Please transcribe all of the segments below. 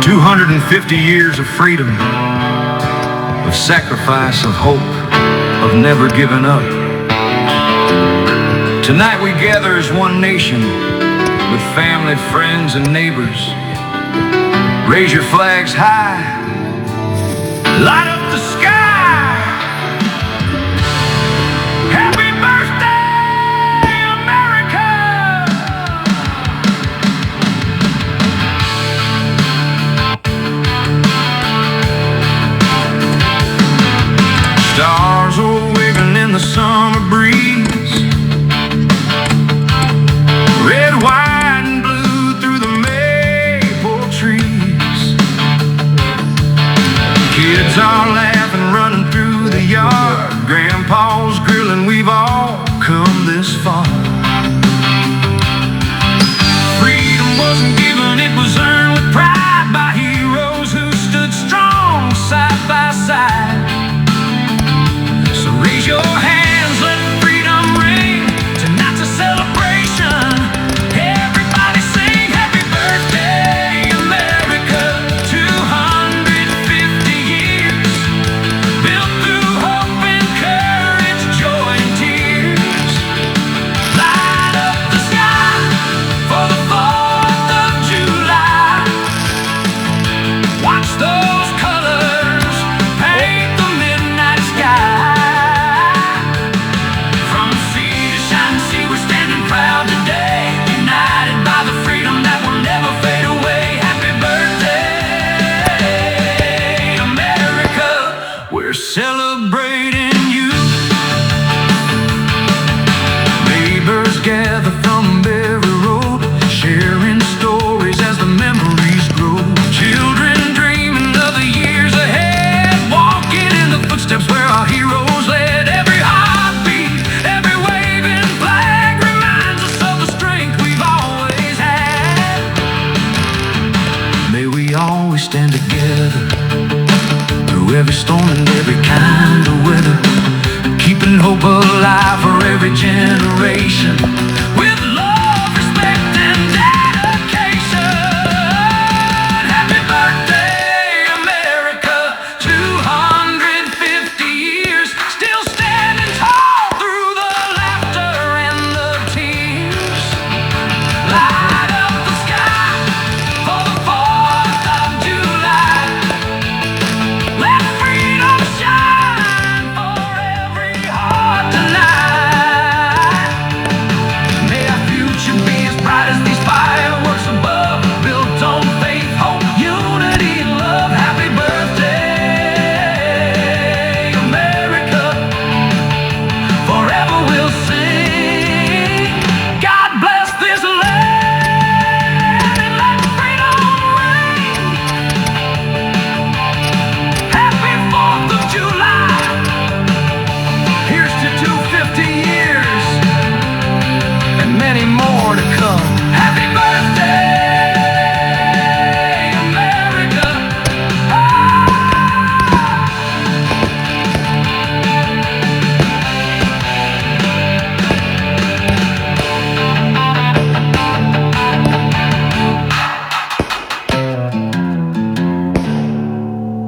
250 years of freedom, of sacrifice, of hope, of never giving up. Tonight we gather as one nation, with family, friends, and neighbors. Raise your flags high, light up the sky. Happy birthday, America! Stars are waving in the summer breeze. Red, white, and blue through the maple trees. Kids are laughing, running through the yard. Grandpa's grilling, we've all come this far. Freedom wasn't given, it was earned with pride by heroes who stood strong side by side. So raise your hands, let freedom ring. Tonight's a celebration. Everybody sing happy birthday, America. 250 years, built through hope and courage, joy and tears. Light up the sky for the 4th of July. Watch those colors paint the midnight sky. From sea to shining sea, we're standing proud today, united by the freedom that will never fade away. Happy birthday, America. We're celebrating you. Neighbors gather from every road, sharing stories as the memories grow. Children dreaming of the years ahead, walking in the footsteps where our heroes led. Every heartbeat, every waving flag reminds us of the strength we've always had. May we always stand together through every storm and every kind of weather, keeping hope alive for every generation. With love, respect, and dedication. Happy birthday, America. 250 years, still standing tall through the laughter and the tears. Light up the sky for the 4th of July. Let freedom shine for every heart tonight. May our future be as bright as these fireworks above, built on faith, hope, unity, and love. Happy birthday, America. Forever we'll sing. God bless this land and let freedom ring. Happy 4th of July. Here's to 250 years and many more to come. Happy birthday, America.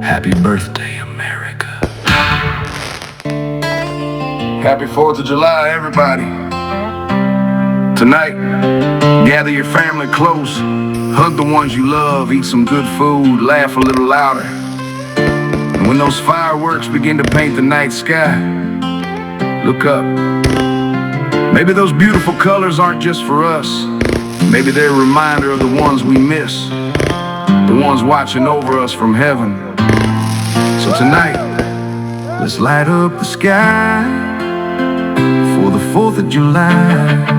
Happy birthday, America. Happy 4th of July, everybody. Tonight, gather your family close, hug the ones you love, eat some good food, laugh a little louder. And when those fireworks begin to paint the night sky, look up. Maybe those beautiful colors aren't just for us. Maybe they're a reminder of the ones we miss, the ones watching over us from heaven. So tonight, let's light up the sky for the 4th of July.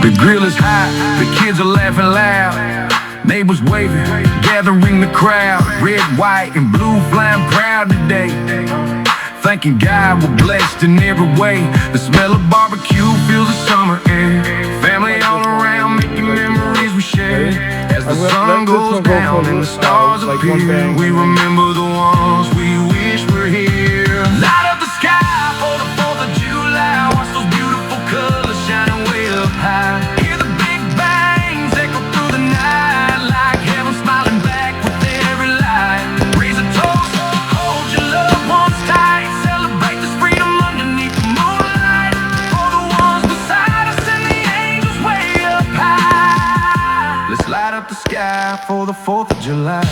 The grill is hot, the kids are laughing loud, neighbors waving, gathering the crowd. Red, white, and blue flying proud today, thanking God we're blessed in every way. The smell of barbecue fills the summer air, family all around making memories we share. As the sun goes down and the stars appear, we remember the ones we wish were here. Light up the sky for the 4th of July. Watch those beautiful colors shining way up high. Hear the big bangs echo through the night like heaven smiling. sky for the 4th of July.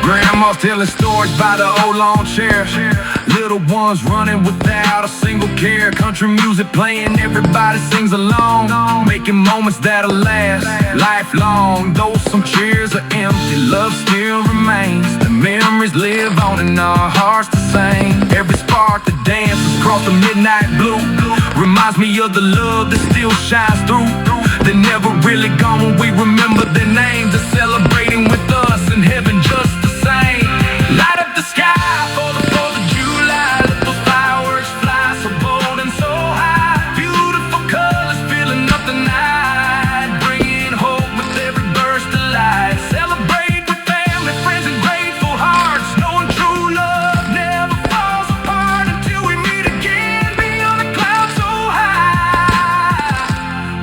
Grandma's telling stories by the old lawn chair. Little ones running without a single care. Country music playing, everybody sings along, making moments that'll last lifelong. Though some cheers are empty, love still remains. The memories live on in our hearts the same. Every spark that dances across the midnight blue reminds me of the love that still shines through. They're never really gone when we remember their names. They're celebrating with us in heaven just the same. Light up the sky for the 4th of July. Let those fireworks fly so bold and so high. Beautiful colors filling up the night, bringing hope with every burst of light. Celebrate with family, friends, and grateful hearts, knowing true love never falls apart until we meet again beyond the clouds so high.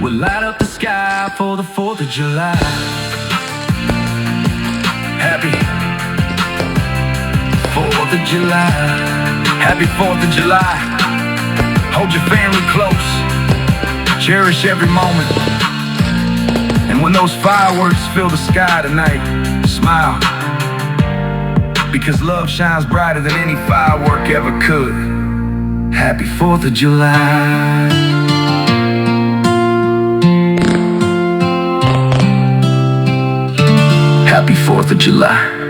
We'll light up the sky for the 4th of July. Happy 4th of July. Happy 4th of July. Hold your family close, cherish every moment. And when those fireworks fill the sky tonight, smile, because love shines brighter than any firework ever could. Happy 4th of July. Happy 4th of July.